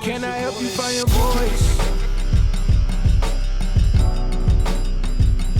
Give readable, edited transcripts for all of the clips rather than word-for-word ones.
Can I help you find your voice?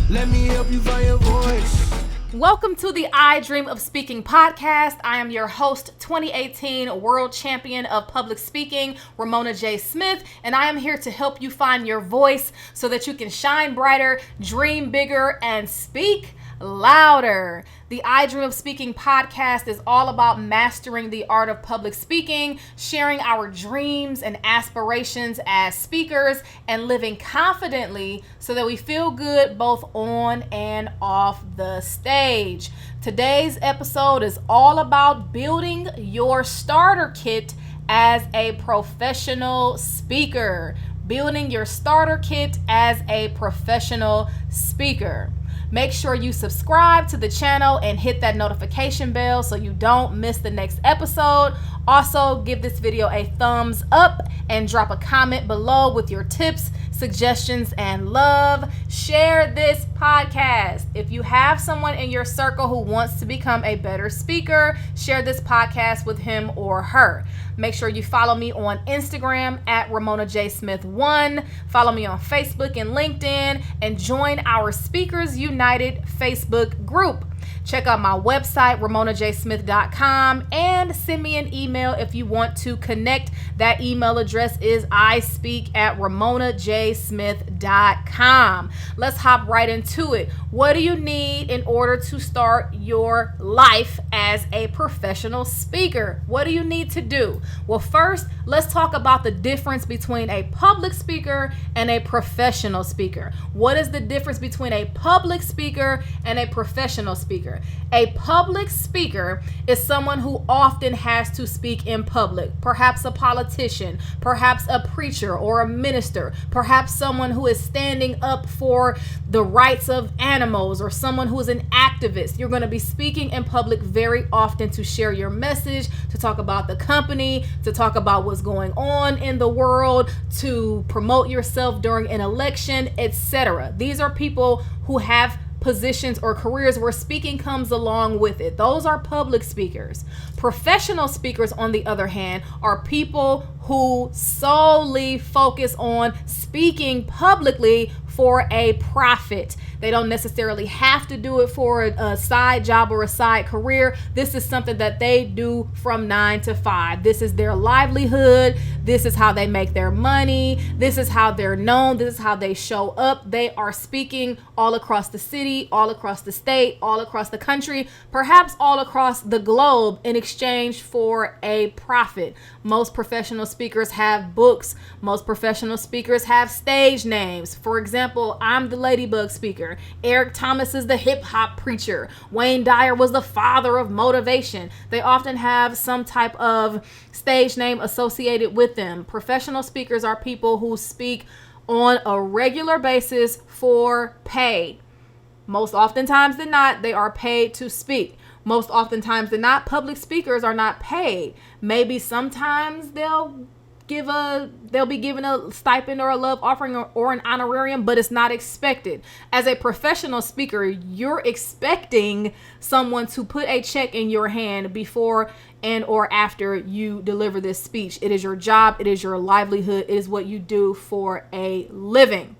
Let me help you find your voice. Welcome to the I Dream of Speaking podcast. I am your host, 2018 World Champion of Public Speaking, Ramona J. Smith, and I am here to help you find your voice so that you can shine brighter, dream bigger, and speak louder. The I Dream of Speaking podcast is all about mastering the art of public speaking, sharing our dreams and aspirations as speakers, and living confidently so that we feel good both on and off the stage. Today's episode is all about building your starter kit as a professional speaker. Building your starter kit as a professional speaker. Make sure you subscribe to the channel and hit that notification bell so you don't miss the next episode. Also, give this video a thumbs up and drop a comment below with your tips, suggestions, and love. Share this podcast. If you have someone in your circle who wants to become a better speaker, share this podcast with him or her. Make sure you follow me on Instagram at Ramona J. Smith 1. Follow me on Facebook and LinkedIn, and join our Speakers United Facebook group. Check out my website, ramonajsmith.com, and send me an email if you want to connect. That email address is ispeak@ramonajsmith.com. Let's hop right into it. What do you need in order to start your life as a professional speaker? What do you need to do? Well, first, let's talk about the difference between a public speaker and a professional speaker. What is the difference between a public speaker and a professional speaker? A public speaker is someone who often has to speak in public, perhaps a politician, perhaps a preacher or a minister, perhaps someone who is standing up for the rights of animals, or someone who is an activist. You're going to be speaking in public very often to share your message, to talk about the company, to talk about what's going on in the world, to promote yourself during an election, etc. These are people who have positions or careers where speaking comes along with it. Those are public speakers. Professional speakers, on the other hand, are people who solely focus on speaking publicly for a profit. They don't necessarily have to do it for a side job or a side career. This is something that they do from 9 to 5. This is their livelihood. This is how they make their money. This is how they're known. This is how they show up. They are speaking all across the city, all across the state, all across the country, perhaps all across the globe in exchange for a profit. Most professional speakers have books. Most professional speakers have stage names. For example, I'm the Ladybug speaker. Eric Thomas is the hip hop preacher. Wayne Dyer was the father of motivation. They often have some type of stage name associated with them. Professional speakers are people who speak on a regular basis for pay. Most oftentimes than not, they are paid to speak. Most oftentimes than not, public speakers are not paid. Maybe sometimes they'll be given a stipend or a love offering or an honorarium, but it's not expected. As a professional speaker, you're expecting someone to put a check in your hand before and or after you deliver this speech. It is your job. It is your livelihood. It is what you do for a living.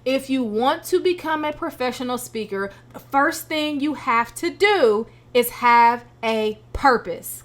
If you want to become a professional speaker, the first thing you have to do is have a purpose.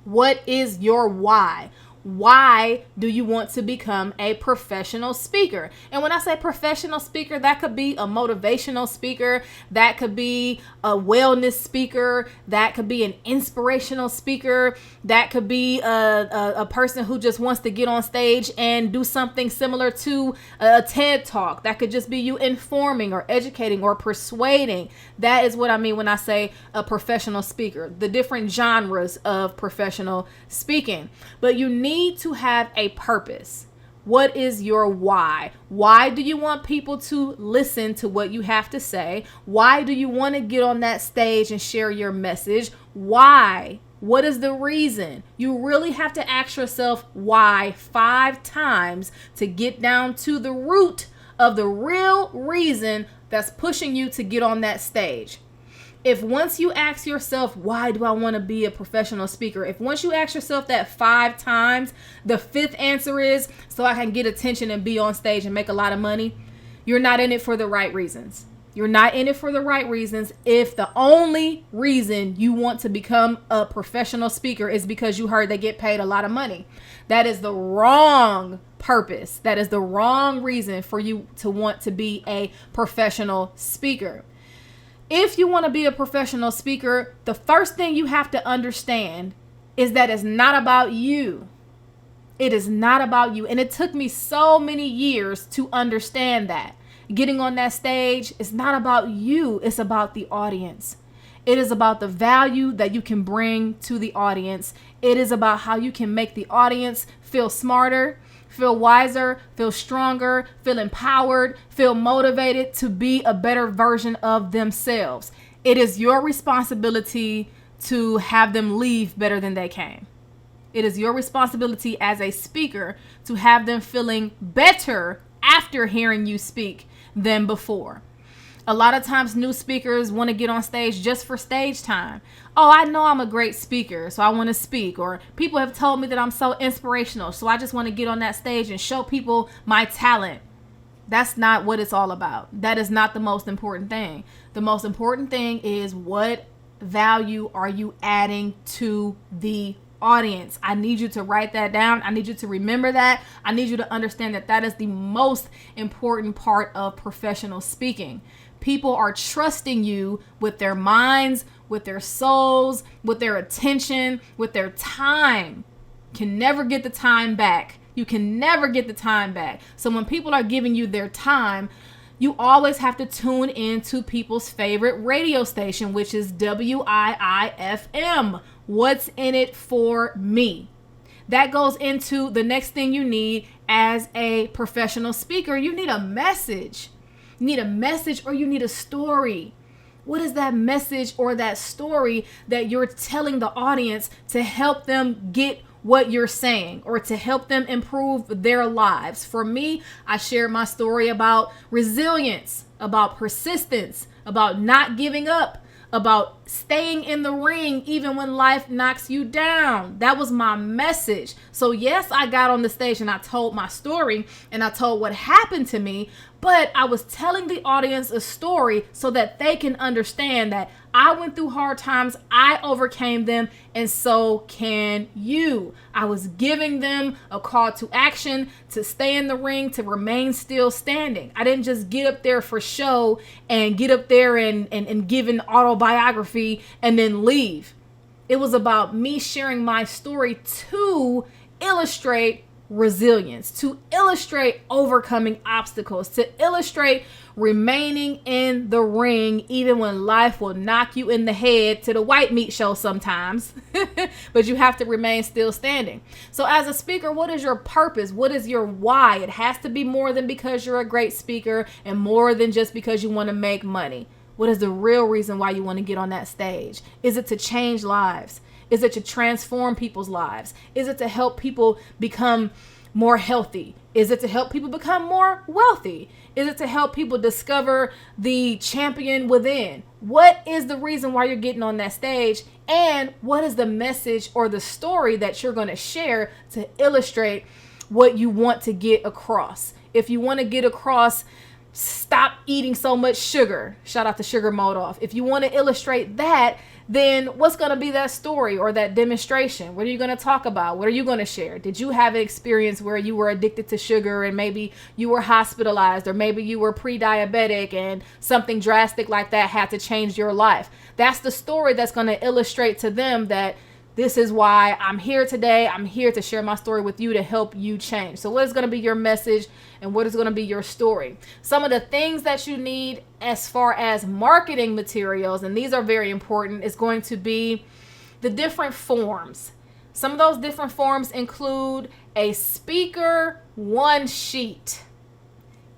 What is your why? Why do you want to become a professional speaker? And when I say professional speaker, that could be a motivational speaker, that could be a wellness speaker, that could be an inspirational speaker, that could be a person who just wants to get on stage and do something similar to a TED Talk. That could just be you informing or educating or persuading. That is what I mean when I say a professional speaker, the different genres of professional speaking. But you need to have a purpose. What is your why? Why do you want people to listen to what you have to say? Why do you want to get on that stage and share your message? Why? What is the reason? You really have to ask yourself why 5 times to get down to the root of the real reason that's pushing you to get on that stage. If once you ask yourself, why do I want to be a professional speaker? If once you ask yourself that 5 times, the 5th answer is so I can get attention and be on stage and make a lot of money, you're not in it for the right reasons. You're not in it for the right reasons. If the only reason you want to become a professional speaker is because you heard they get paid a lot of money, that is the wrong purpose. That is the wrong reason for you to want to be a professional speaker. If you want to be a professional speaker, the first thing you have to understand is that it's not about you. It is not about you. And it took me so many years to understand that. Getting on that stage is not about you. It's about the audience. It is about the value that you can bring to the audience. It is about how you can make the audience feel smarter, feel wiser, feel stronger, feel empowered, feel motivated to be a better version of themselves. It is your responsibility to have them leave better than they came. It is your responsibility as a speaker to have them feeling better after hearing you speak than before. A lot of times new speakers want to get on stage just for stage time. Oh, I know I'm a great speaker, so I want to speak. Or people have told me that I'm so inspirational, so I just want to get on that stage and show people my talent. That's not what it's all about. That is not the most important thing. The most important thing is, what value are you adding to the audience? I need you to write that down. I need you to remember that. I need you to understand that that is the most important part of professional speaking. People are trusting you with their minds, with their souls, with their attention, with their time. Can never get the time back. You can never get the time back. So when people are giving you their time, you always have to tune into people's favorite radio station, which is WIIFM. What's in it for me? That goes into the next thing you need as a professional speaker. You need a message. You need a message, or you need a story. What is that message or that story that you're telling the audience to help them get what you're saying, or to help them improve their lives? For me, I shared my story about resilience, about persistence, about not giving up, about staying in the ring even when life knocks you down. That was my message. So yes, I got on the stage and I told my story and I told what happened to me, but I was telling the audience a story so that they can understand that I went through hard times, I overcame them, and so can you. I was giving them a call to action, to stay in the ring, to remain still standing. I didn't just get up there for show and get up there and give an autobiography and then leave. It was about me sharing my story to illustrate resilience, to illustrate overcoming obstacles, to illustrate remaining in the ring even when life will knock you in the head, to the white meat show sometimes. But you have to remain still standing. So as a speaker, what is your purpose? What is your why? It has to be more than because you're a great speaker and more than just because you want to make money. What is the real reason why you want to get on that stage? Is it to change lives? Is it to transform people's lives? Is it to help people become more healthy? Is it to help people become more wealthy? Is it to help people discover the champion within? What is the reason why you're getting on that stage? And what is the message or the story that you're going to share to illustrate what you want to get across? If you want to get across, stop eating so much sugar. Shout out to Sugar Mode Off. If you want to illustrate that, then what's going to be that story or that demonstration? What are you going to talk about? What are you going to share? Did you have an experience where you were addicted to sugar and maybe you were hospitalized, or maybe you were pre-diabetic and something drastic like that had to change your life? That's the story that's going to illustrate to them that this is why I'm here today. I'm here to share my story with you to help you change. So what is going to be your message and what is going to be your story? Some of the things that you need as far as marketing materials, and these are very important, is going to be the different forms. Some of those different forms include a speaker one sheet.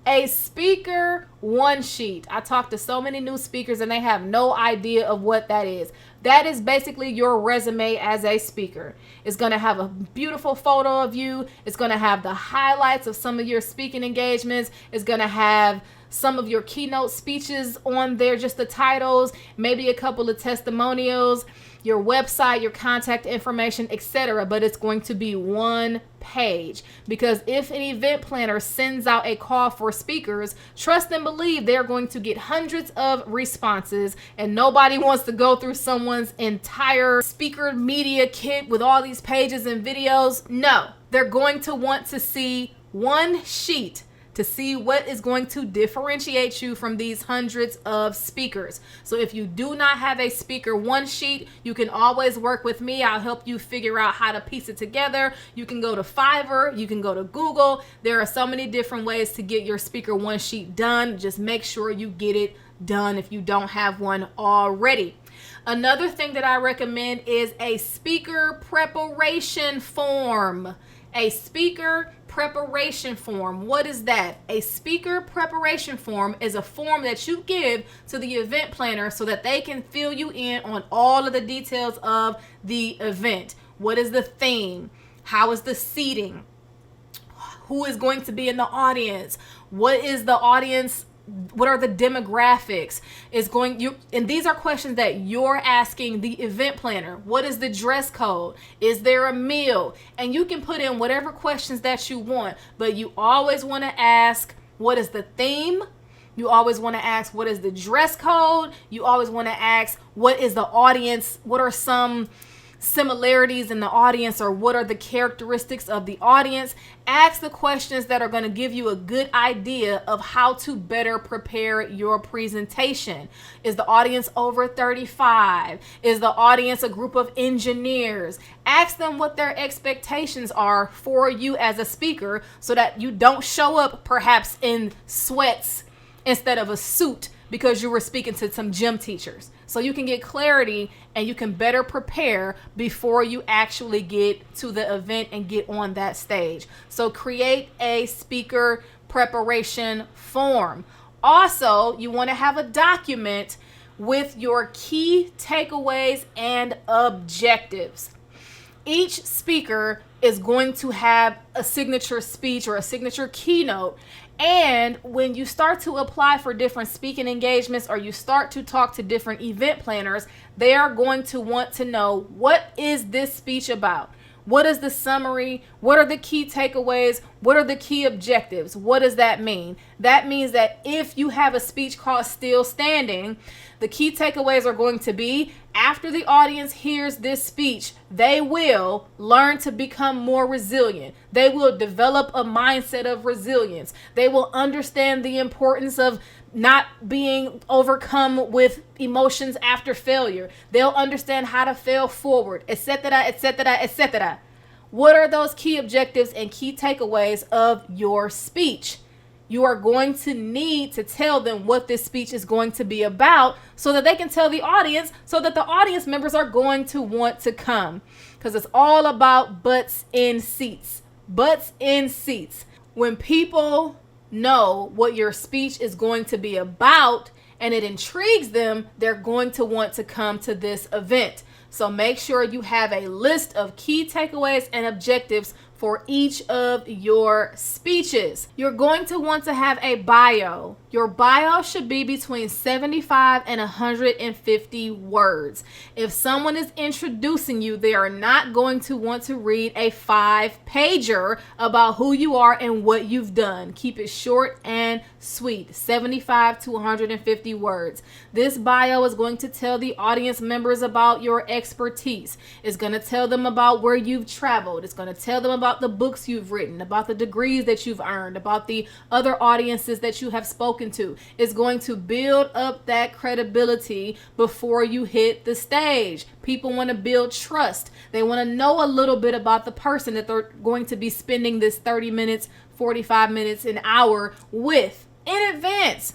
A speaker one sheet. I talk to so many new speakers and they have no idea of what that is. That is basically your resume as a speaker. It's going to have a beautiful photo of you. It's going to have the highlights of some of your speaking engagements. It's going to have some of your keynote speeches on there, just the titles, maybe a couple of testimonials, your website, your contact information, etc. But it's going to be one page, because if an event planner sends out a call for speakers, trust and believe they're going to get hundreds of responses, and nobody wants to go through someone's entire speaker media kit with all these pages and videos. No, they're going to want to see one sheet to see what is going to differentiate you from these hundreds of speakers. So if you do not have a speaker one sheet, you can always work with me. I'll help you figure out how to piece it together. You can go to Fiverr, you can go to Google. There are so many different ways to get your speaker one sheet done. Just make sure you get it done if you don't have one already. Another thing that I recommend is a speaker preparation form. A speaker preparation form. What is that? A speaker preparation form is a form that you give to the event planner so that they can fill you in on all of the details of the event. What is the theme? How is the seating? Who is going to be in the audience? What is the audience? What are the demographics? And these are questions that you're asking the event planner. What is the dress code? Is there a meal? And you can put in whatever questions that you want, but you always want to ask, what is the theme? You always want to ask, what is the dress code? You always want to ask, what is the audience? What are some similarities in the audience, or what are the characteristics of the audience? Ask the questions that are going to give you a good idea of how to better prepare your presentation. Is the audience over 35? Is the audience a group of engineers? Ask them what their expectations are for you as a speaker so that you don't show up perhaps in sweats instead of a suit because you were speaking to some gym teachers. So you can get clarity and you can better prepare before you actually get to the event and get on that stage. So create a speaker preparation form. Also, you want to have a document with your key takeaways and objectives. Each speaker is going to have a signature speech or a signature keynote. And when you start to apply for different speaking engagements, or you start to talk to different event planners, they are going to want to know, what is this speech about? What is the summary? What are the key takeaways? What are the key objectives? What does that mean? That means that if you have a speech called Still Standing, the key takeaways are going to be, after the audience hears this speech, they will learn to become more resilient. They will develop a mindset of resilience. They will understand the importance of not being overcome with emotions after failure. They'll understand how to fail forward, etc., etc., etc. What are those key objectives and key takeaways of your speech? You are going to need to tell them what this speech is going to be about so that they can tell the audience, so that the audience members are going to want to come. Because it's all about butts in seats. Butts in seats. When people know what your speech is going to be about and it intrigues them, they're going to want to come to this event. So make sure you have a list of key takeaways and objectives for each of your speeches. You're going to want to have a bio. Your bio should be between 75 and 150 words. If someone is introducing you, they are not going to want to read a 5-pager about who you are and what you've done. Keep it short and sweet, 75 to 150 words. This bio is going to tell the audience members about your expertise. It's going to tell them about where you've traveled. It's going to tell them about the books you've written, about the degrees that you've earned, about the other audiences that you have spoken to. It's going to build up that credibility before you hit the stage. People want to build trust. They want to know a little bit about the person that they're going to be spending this 30 minutes, 45 minutes, an hour with in advance.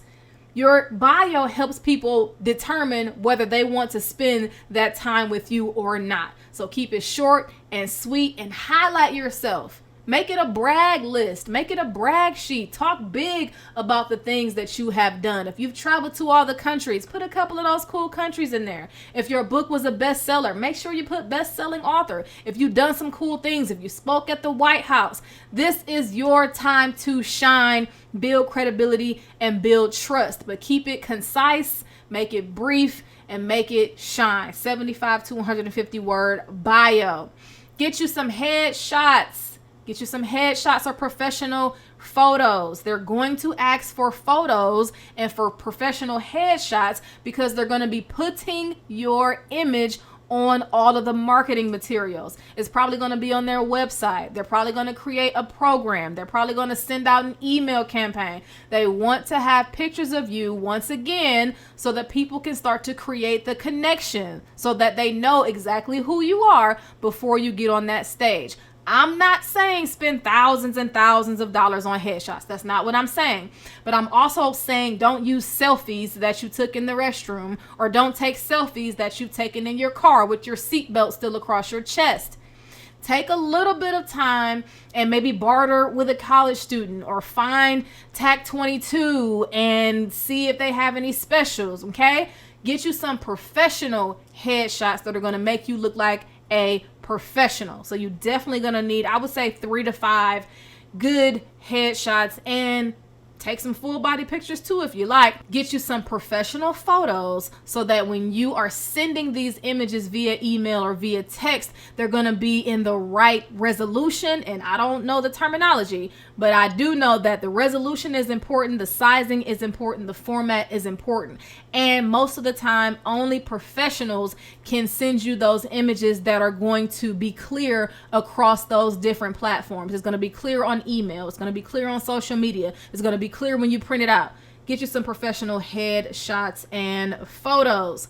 Your bio helps people determine whether they want to spend that time with you or not. So keep it short and sweet and highlight yourself. Make it a brag list. Make it a brag sheet. Talk big about the things that you have done. If you've traveled to all the countries, put a couple of those cool countries in there. If your book was a bestseller, make sure you put best-selling author. If you've done some cool things, if you spoke at the White House, this is your time to shine, build credibility, and build trust. But keep it concise, make it brief, and make it shine. 75 to 150 word bio. Get you some headshots. Get you some headshots or professional photos. They're going to ask for photos and for professional headshots because they're going to be putting your image on all of the marketing materials. It's probably going to be on their website. They're probably going to create a program. They're probably going to send out an email campaign. They want to have pictures of you once again so that people can start to create the connection so that they know exactly who you are before you get on that stage. I'm not saying spend thousands and thousands of dollars on headshots. That's not what I'm saying. But I'm also saying don't use selfies that you took in the restroom, or don't take selfies that you've taken in your car with your seatbelt still across your chest. Take a little bit of time and maybe barter with a college student or find TAC 22 and see if they have any specials, okay? Get you some professional headshots that are going to make you look like a professional. So you definitely going to need, I would say, 3 to 5 good headshots, and take some full body pictures too if you like. Get you some professional photos so that when you are sending these images via email or via text, they're going to be in the right resolution. And I don't know the terminology, but I do know that the resolution is important, the sizing is important, the format is important. And most of the time, only professionals can send you those images that are going to be clear across those different platforms. It's going to be clear on email. It's going to be clear on social media. It's going to be clear when you print it out. Get you some professional headshots and photos.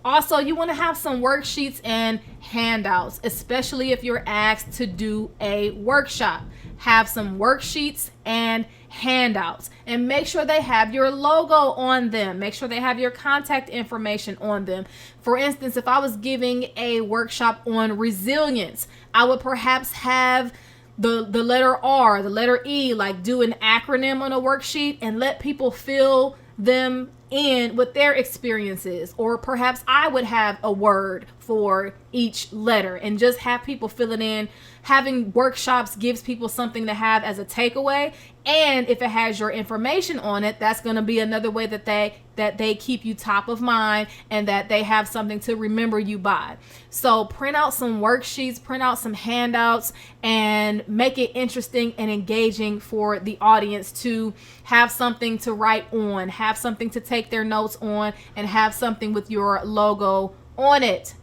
Also, you want to have some worksheets and handouts, especially if you're asked to do a workshop. Have some worksheets and handouts, and make sure they have your logo on them. Make sure they have your contact information on them. For instance, if I was giving a workshop on resilience, I would perhaps have the letter R, the letter E, like do an acronym on a worksheet and let people fill them in with their experiences. Or perhaps I would have a word for each letter and just have people fill it in. Having workshops gives people something to have as a takeaway, and if it has your information on it, that's going to be another way that they keep you top of mind and that they have something to remember you by. So print out some worksheets, print out some handouts, and make it interesting and engaging for the audience to have something to write on, have something to take their notes on, and have something with your logo on it.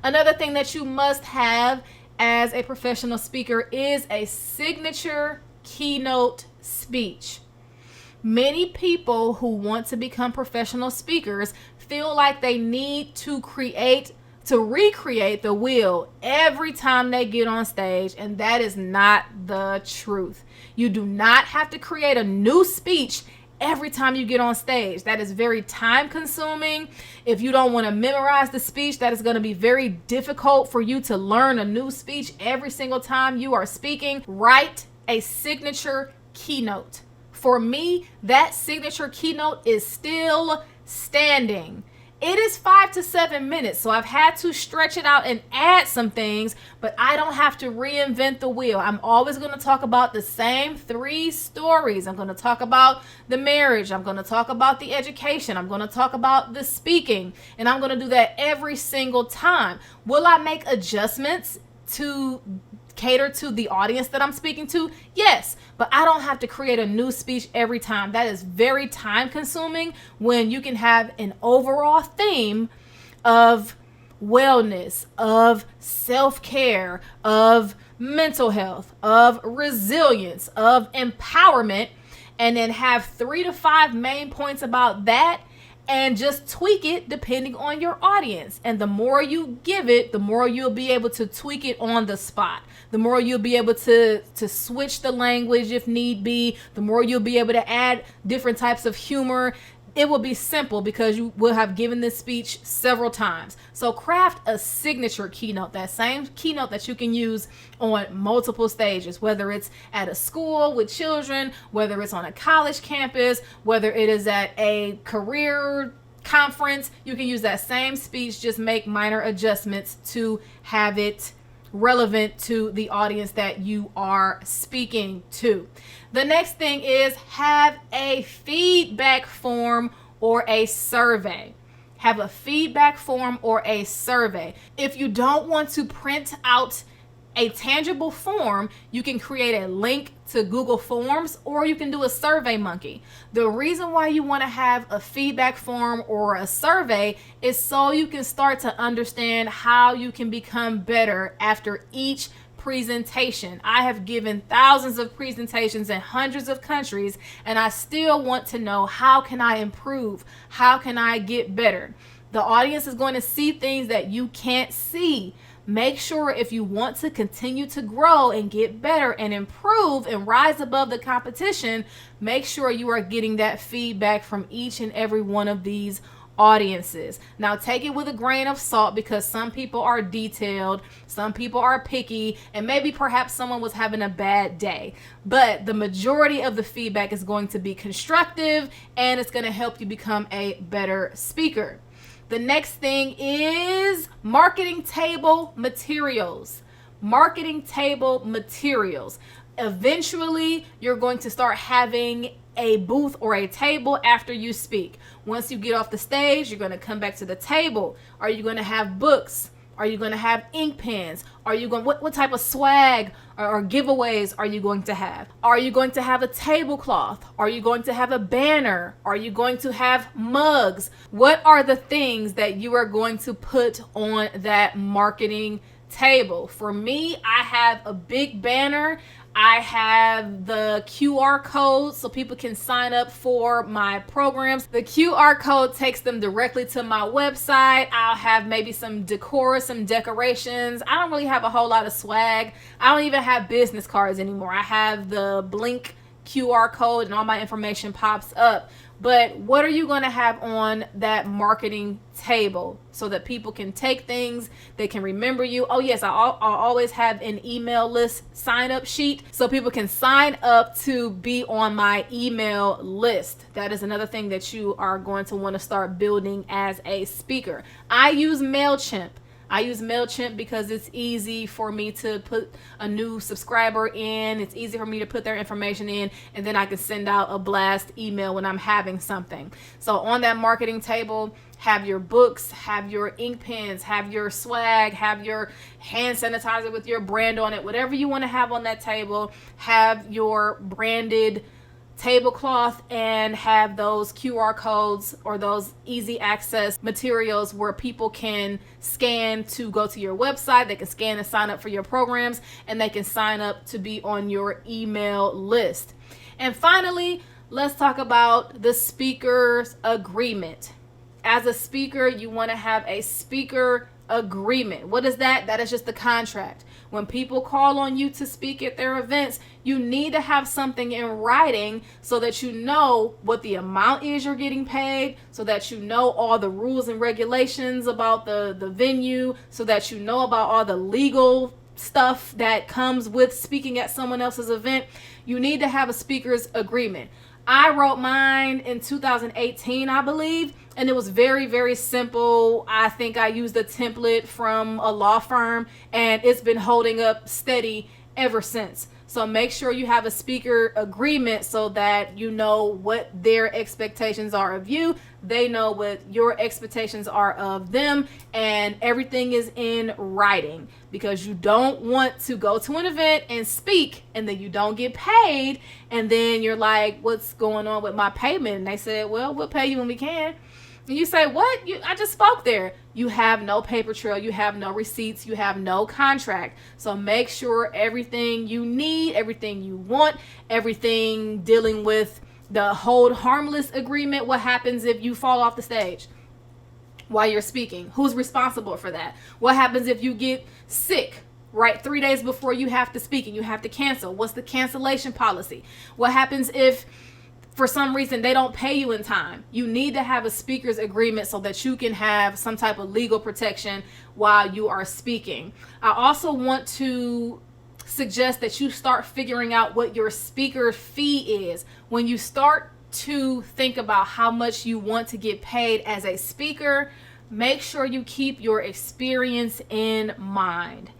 Another thing that you must have as a professional speaker is a signature keynote speech. Many people who want to become professional speakers feel like they need to recreate the wheel every time they get on stage, and that is not the truth. You do not have to create a new speech every time you get on stage. That is very time consuming. If you don't want to memorize the speech, that is going to be very difficult for you to learn a new speech every single time you are speaking. Write a signature keynote. For me, that signature keynote is still standing. It is 5 to 7 minutes, so I've had to stretch it out and add some things, but I don't have to reinvent the wheel. I'm always going to talk about the same 3 stories. I'm going to talk about the marriage. I'm going to talk about the education. I'm going to talk about the speaking, and I'm going to do that every single time. Will I make adjustments to cater to the audience that I'm speaking to? Yes, but I don't have to create a new speech every time. That is very time consuming when you can have an overall theme of wellness, of self-care, of mental health, of resilience, of empowerment, and then have 3 to 5 main points about that, and just tweak it depending on your audience. And the more you give it, the more you'll be able to tweak it on the spot. The more you'll be able to switch the language if need be. The more you'll be able to add different types of humor. it will be simple because you will have given this speech several times. So craft a signature keynote, that same keynote that you can use on multiple stages, whether it's at a school with children, whether it's on a college campus, whether it is at a career conference. You can use that same speech, just make minor adjustments to have it relevant to the audience that you are speaking to. The next thing is have a feedback form or a survey. Have a feedback form or a survey. If you don't want to print out a tangible form, you can create a link to Google Forms, or you can do a Survey Monkey. The reason why you want to have a feedback form or a survey is so you can start to understand how you can become better after each presentation. I have given thousands of presentations in hundreds of countries, and I still want to know, how can I improve? How can I get better? The audience is going to see things that you can't see. Make sure, if you want to continue to grow and get better and improve and rise above the competition, make sure you are getting that feedback from each and every one of these audiences. Now take it with a grain of salt, because some people are detailed, some people are picky, and maybe perhaps someone was having a bad day. But the majority of the feedback is going to be constructive, and it's going to help you become a better speaker. The next thing is marketing table materials. Marketing table materials. Eventually, you're going to start having a booth or a table after you speak. Once you get off the stage, you're going to come back to the table. Are you going to have books? Are you going to have ink pens? Are you going, what type of swag or giveaways are you going to have? Are you going to have a tablecloth? Are you going to have a banner? Are you going to have mugs? What are the things that you are going to put on that marketing table? For me, I have a big banner. I have the QR code so people can sign up for my programs. The QR code takes them directly to my website. I'll have maybe some decor, some decorations. I don't really have a whole lot of swag. I don't even have business cards anymore. I have the Blink QR code and all my information pops up. But what are you going to have on that marketing table so that people can take things, they can remember you? Oh yes, I'll always have an email list sign up sheet so people can sign up to be on my email list. That is another thing that you are going to want to start building as a speaker. I use MailChimp. Because it's easy for me to put a new subscriber in. It's easy for me to put their information in, and then I can send out a blast email when I'm having something. So on that marketing table, have your books, have your ink pens, have your swag, have your hand sanitizer with your brand on it. Whatever you want to have on that table, have your branded tablecloth, and have those QR codes or those easy access materials where people can scan to go to your website. They can scan and sign up for your programs, and they can sign up to be on your email list. And finally, let's talk about the speaker's agreement. As a speaker, you want to have a speaker agreement. What is that? That is just the contract. When people call on you to speak at their events, you need to have something in writing so that you know what the amount is you're getting paid, so that you know all the rules and regulations about the venue, so that you know about all the legal stuff that comes with speaking at someone else's event. You need to have a speaker's agreement. I wrote mine in 2018, I believe, and it was very, very simple. I think I used a template from a law firm, and it's been holding up steady ever since. So make sure you have a speaker agreement so that you know what their expectations are of you. They know what your expectations are of them, and everything is in writing, because you don't want to go to an event and speak and then you don't get paid, and then you're like, what's going on with my payment? And they said, well, we'll pay you when we can. And you say, what? I just spoke there. You have no paper trail. You have no receipts. You have no contract. So make sure everything you need, everything you want, everything dealing with the hold harmless agreement. What happens if you fall off the stage while you're speaking? Who's responsible for that? What happens if you get sick right 3 days before you have to speak and you have to cancel? What's the cancellation policy? What happens if for some reason they don't pay you in time. You need to have a speaker's agreement so that you can have some type of legal protection while you are speaking. I also want to suggest that you start figuring out what your speaker fee is. When you start to think about how much you want to get paid as a speaker, make sure you keep your experience in mind.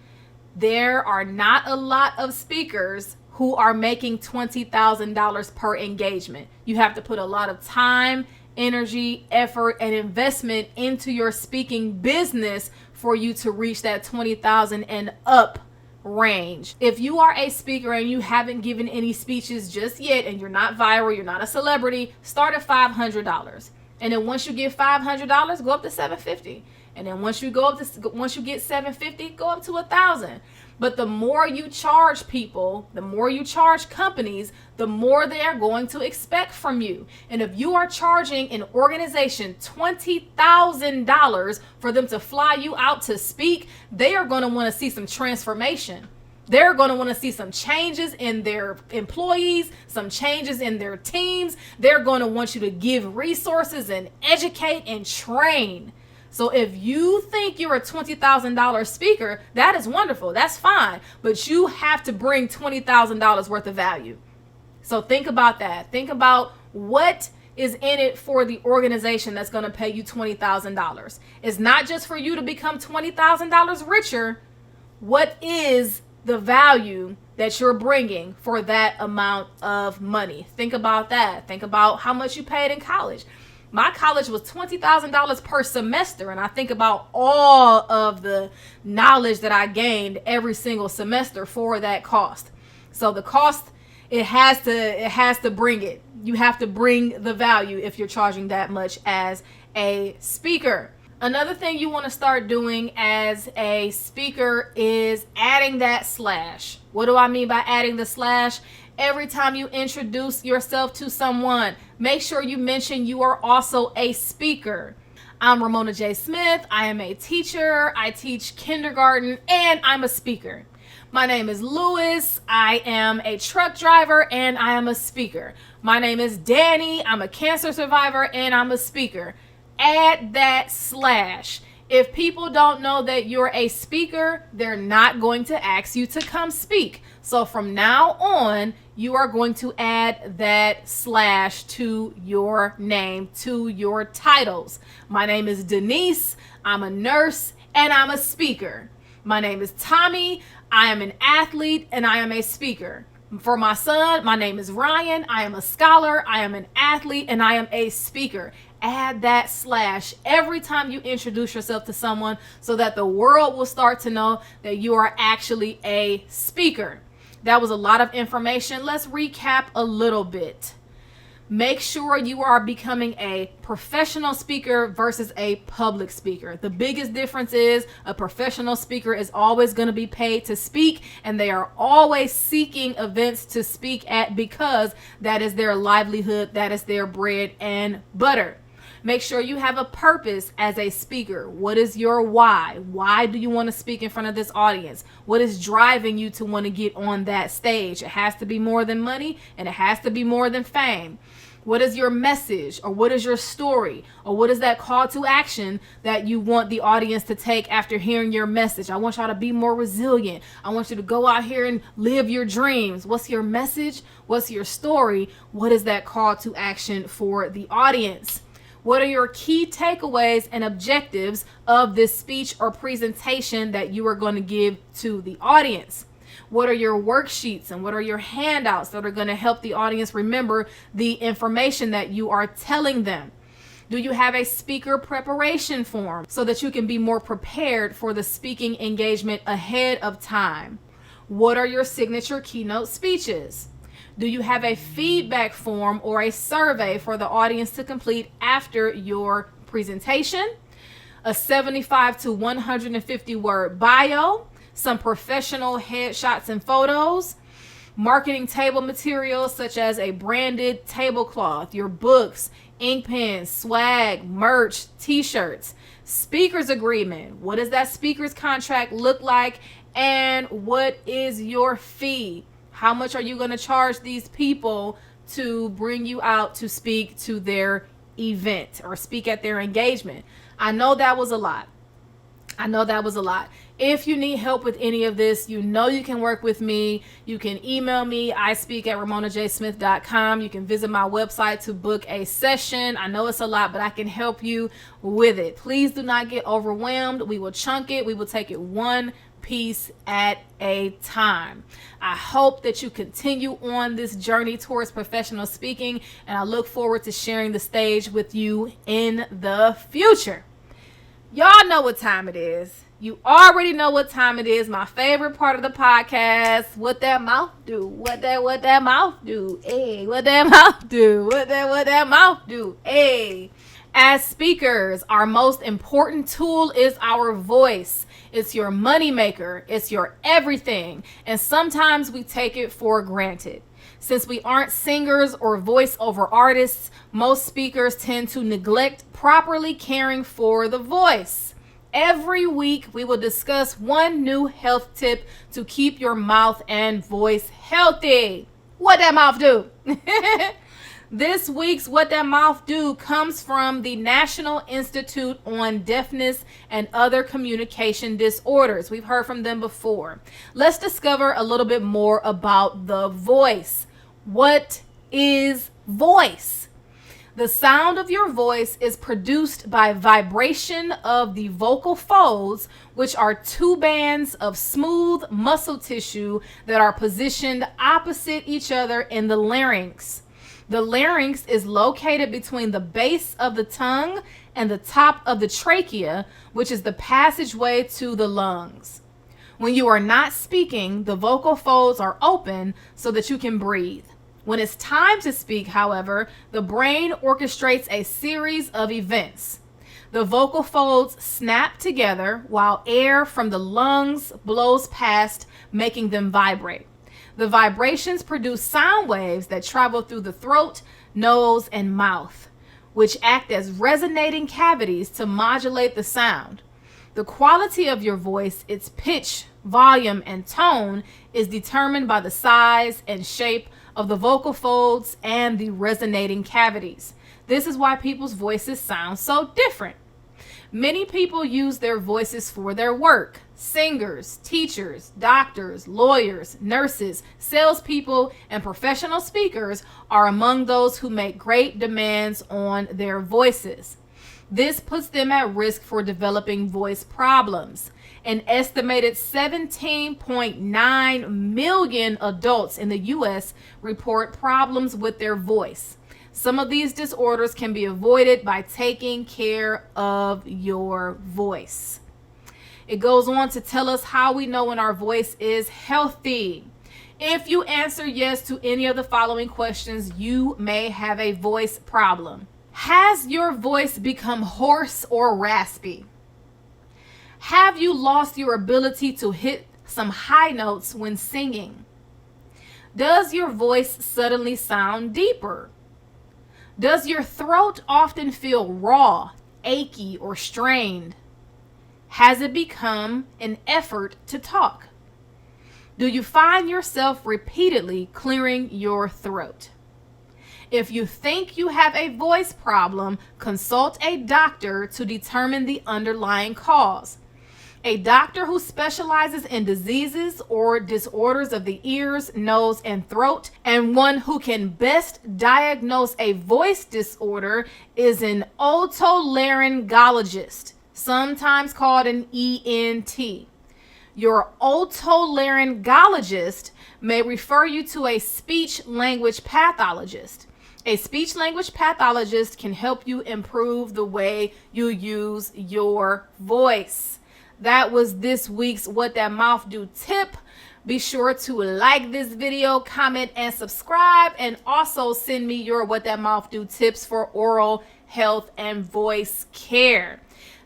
There are not a lot of speakers who are making $20,000 per engagement. You have to put a lot of time, energy, effort, and investment into your speaking business for you to reach that 20,000 and up range. If you are a speaker and you haven't given any speeches just yet, and you're not viral, you're not a celebrity, start at $500. And then once you get $500, go up to $750. And then once you get $750, go up to $1,000. But the more you charge people, the more you charge companies, the more they are going to expect from you. And if you are charging an organization $20,000 for them to fly you out to speak, they are going to want to see some transformation. They're going to want to see some changes in their employees, some changes in their teams. They're going to want you to give resources and educate and train. So if you think you're a $20,000 speaker, that is wonderful. That's fine. But you have to bring $20,000 worth of value. So think about that. Think about what is in it for the organization that's going to pay you $20,000. It's not just for you to become $20,000 richer. What is the value that you're bringing for that amount of money? Think about that. Think about how much you paid in college. My college was $20,000 per semester, and I think about all of the knowledge that I gained every single semester for that cost. So the cost, it has to bring it. You have to bring the value if you're charging that much as a speaker. Another thing you want to start doing as a speaker is adding that slash. What do I mean by adding the slash? Every time you introduce yourself to someone, make sure you mention you are also a speaker. I'm Ramona J. Smith. I am a teacher. I teach kindergarten, and I'm a speaker. My name is Lewis. I am a truck driver, and I am a speaker. My name is Danny. I'm a cancer survivor, and I'm a speaker. Add that slash. If people don't know that you're a speaker, they're not going to ask you to come speak. So from now on, you are going to add that slash to your name, to your titles. My name is Denise. I'm a nurse and I'm a speaker. My name is Tommy. I am an athlete and I am a speaker. For my son, my name is Ryan. I am a scholar. I am an athlete and I am a speaker. Add that slash every time you introduce yourself to someone so that the world will start to know that you are actually a speaker. That was a lot of information. Let's recap a little bit. Make sure you are becoming a professional speaker versus a public speaker. The biggest difference is a professional speaker is always going to be paid to speak, and they are always seeking events to speak at because that is their livelihood, that is their bread and butter. Make sure you have a purpose as a speaker. What is your why? Why do you want to speak in front of this audience? What is driving you to want to get on that stage? It has to be more than money, and it has to be more than fame. What is your message, or what is your story, or what is that call to action that you want the audience to take after hearing your message? I want y'all to be more resilient. I want you to go out here and live your dreams. What's your message? What's your story? What is that call to action for the audience? What are your key takeaways and objectives of this speech or presentation that you are going to give to the audience? What are your worksheets and what are your handouts that are going to help the audience remember the information that you are telling them? Do you have a speaker preparation form so that you can be more prepared for the speaking engagement ahead of time? What are your signature keynote speeches? Do you have a feedback form or a survey for the audience to complete after your presentation? A 75 to 150 word bio, some professional headshots and photos, marketing table materials such as a branded tablecloth, your books, ink pens, swag, merch, t-shirts, speaker's agreement. What does that speaker's contract look like? And what is your fee? How much are you going to charge these people to bring you out to speak to their event or speak at their engagement. I know that was a lot. If you need help with any of this, you know you can work with me. You can email me, ispeak@ramonajsmith.com. You can visit my website to book a session. I know it's a lot, but I can help you with it. Please do not get overwhelmed. We will chunk it. We will take it one piece at a time. I hope that you continue on this journey towards professional speaking, and I look forward to sharing the stage with you in the future. Y'all know what time it is. You already know what time it is. My favorite part of the podcast. What that mouth do? What that mouth do? Hey, what that mouth do? What that mouth do? Hey. As speakers, our most important tool is our voice. It's your moneymaker. It's your everything. And sometimes we take it for granted. Since we aren't singers or voiceover artists, most speakers tend to neglect properly caring for the voice. Every week, we will discuss one new health tip to keep your mouth and voice healthy. What that mouth do? This week's What That Mouth Do comes from the National Institute on Deafness and Other Communication Disorders. We've heard from them before. Let's discover a little bit more about the voice. What is voice? The sound of your voice is produced by vibration of the vocal folds, which are two bands of smooth muscle tissue that are positioned opposite each other in the larynx. The larynx is located between the base of the tongue and the top of the trachea, which is the passageway to the lungs. When you are not speaking, the vocal folds are open so that you can breathe. When it's time to speak, however, the brain orchestrates a series of events. The vocal folds snap together while air from the lungs blows past, making them vibrate. The vibrations produce sound waves that travel through the throat, nose, and mouth, which act as resonating cavities to modulate the sound. The quality of your voice, its pitch, volume, and tone, is determined by the size and shape of the vocal folds and the resonating cavities. This is why people's voices sound so different. Many people use their voices for their work. Singers, teachers, doctors, lawyers, nurses, salespeople, and professional speakers are among those who make great demands on their voices. This puts them at risk for developing voice problems. An estimated 17.9 million adults in the U.S. report problems with their voice. Some of these disorders can be avoided by taking care of your voice. It goes on to tell us how we know when our voice is healthy. If you answer yes to any of the following questions, you may have a voice problem. Has your voice become hoarse or raspy? Have you lost your ability to hit some high notes when singing? Does your voice suddenly sound deeper? Does your throat often feel raw, achy, or strained? Has it become an effort to talk? Do you find yourself repeatedly clearing your throat? If you think you have a voice problem, consult a doctor to determine the underlying cause. A doctor who specializes in diseases or disorders of the ears, nose, and throat, and one who can best diagnose a voice disorder is an otolaryngologist, sometimes called an ENT. Your otolaryngologist may refer you to a speech-language pathologist. A speech-language pathologist can help you improve the way you use your voice. That was this week's What That Mouth Do tip. Be sure to like this video, comment, and subscribe, and also send me your What That Mouth Do tips for oral health and voice care.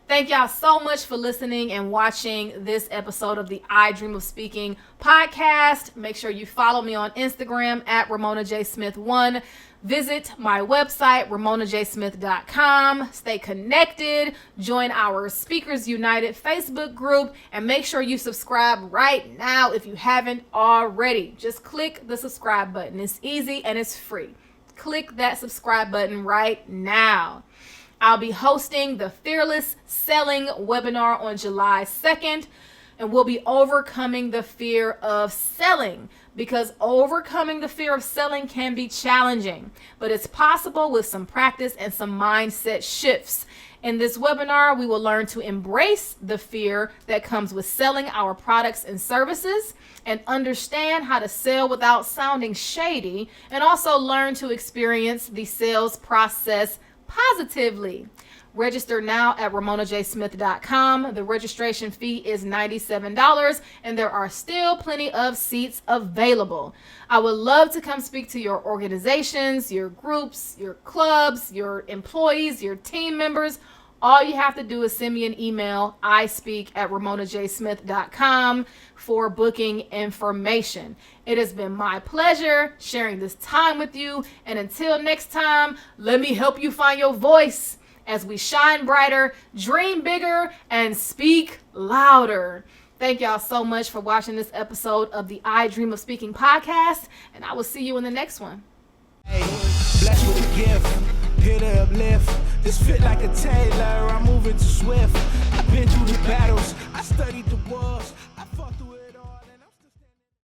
Thank y'all so much for listening and watching this episode of the I Dream of Speaking podcast. Make sure you follow me on Instagram at Ramona J Smith 1. Visit my website, ramonajsmith.com. Stay connected. Join our Speakers United Facebook group. And make sure you subscribe right now if you haven't already. Just click the subscribe button. It's easy and it's free. click that subscribe button right now. I'll be hosting the Fearless Selling webinar on July 2nd, and we'll be overcoming the fear of selling, because overcoming the fear of selling can be challenging, but it's possible with some practice and some mindset shifts. In this webinar, we will learn to embrace the fear that comes with selling our products and services, and understand how to sell without sounding shady, and also learn to experience the sales process positively. Register now at RamonaJSmith.com. The registration fee is $97, and there are still plenty of seats available. I would love to come speak to your organizations, your groups, your clubs, your employees, your team members. All you have to do is send me an email, ispeak@RamonaJSmith.com, for booking information. It has been my pleasure sharing this time with you. And until next time, let me help you find your voice as we shine brighter, dream bigger, and speak louder. Thank y'all so much for watching this episode of the I Dream of Speaking podcast, and I will see you in the next one. Hey, blessed with a gift, here to uplift. This fit like a tailor, I'm moving too swift. I've been through the battles, I studied the wars, I fought through